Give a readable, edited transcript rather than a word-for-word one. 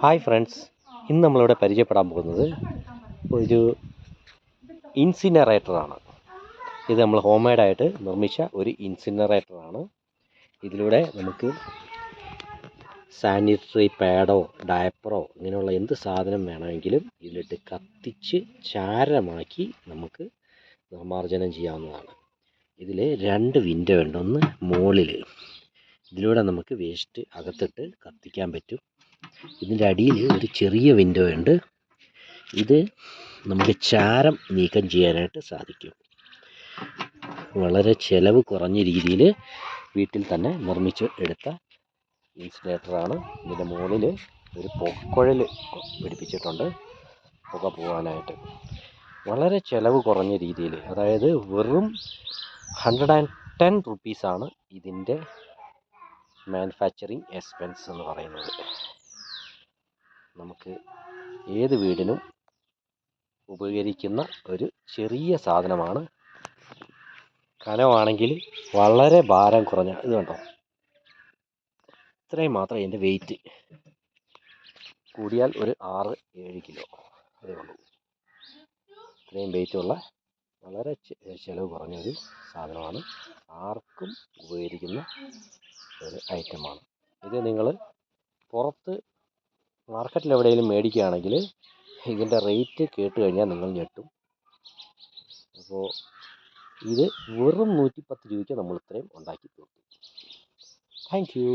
Hi friends, ഇന്ന് നമ്മളിവിടെ പരിചയപ്പെടാൻ പോകുന്നത് ഒരു ഇൻസിനറേറ്ററാണ്. ഇത് നമ്മൾ ഹോം മെയ്ഡായിട്ട് നിർമ്മിച്ച ഒരു ഇൻസിനറേറ്ററാണ്. ഇതിലൂടെ നമുക്ക് സാനിറ്ററി പാഡോ ഡയപ്പറോ ഇങ്ങനെയുള്ള എന്ത് സാധനം വേണമെങ്കിലും ഇതിലിട്ട് കത്തിച്ച് ചാരമാക്കി നമുക്ക് നിർമ്മാർജ്ജനം ചെയ്യാവുന്നതാണ്. ഇതിൽ 2 വിൻഡോ ഉണ്ട്. ഒന്ന് മുകളിൽ, ഇതിലൂടെ നമുക്ക് വേസ്റ്റ് അകത്തിട്ട് കത്തിക്കാൻ പറ്റും. ഇതിൻ്റെ അടിയിൽ ഒരു ചെറിയ വിൻഡോ ഉണ്ട്. ഇത് നമുക്ക് ചാരം നീക്കം ചെയ്യാനായിട്ട് സാധിക്കും. വളരെ ചിലവ് കുറഞ്ഞ രീതിയിൽ വീട്ടിൽ തന്നെ നിർമ്മിച്ച് എടുത്ത ഇൻസുലേറ്ററാണ്. ഇതിൻ്റെ മുകളിൽ ഒരു പുകക്കുഴൽ പിടിപ്പിച്ചിട്ടുണ്ട്, പുക പോകാനായിട്ട്. വളരെ ചിലവ് കുറഞ്ഞ രീതിയിൽ, അതായത് വെറും 110 റുപ്പീസാണ് ഇതിൻ്റെ മാനുഫാക്ചറിങ് എക്സ്പെൻസ് എന്ന് പറയുന്നത്. നമുക്ക് ഏത് വീടിനും ഉപകരിക്കുന്ന ഒരു ചെറിയ സാധനമാണ്. കനമാണെങ്കിൽ വളരെ ഭാരം കുറഞ്ഞ, ഇത് കണ്ടോ, ഇത്രയും മാത്രം ഇതിൻ്റെ വെയിറ്റ്. കൂടിയാൽ ഒരു 6-7 കിലോ അതേ ഉള്ളൂ. ഇത്രയും വെയിറ്റുള്ള വളരെ ചിലവ് കുറഞ്ഞൊരു സാധനമാണ്. ആർക്കും ഉപകരിക്കുന്ന ഒരു ഐറ്റമാണ്. ഇത് നിങ്ങൾ പുറത്ത് മാർക്കറ്റിൽ എവിടെയെങ്കിലും മേടിക്കുകയാണെങ്കിൽ ഇതിൻ്റെ റേറ്റ് കേട്ട് കഴിഞ്ഞാൽ നിങ്ങൾ ഞെട്ടും. അപ്പോൾ ഇത് വെറും 110 രൂപയ്ക്ക് നമ്മൾ ഇത്രയും ഉണ്ടാക്കി തീർത്തു. Thank you.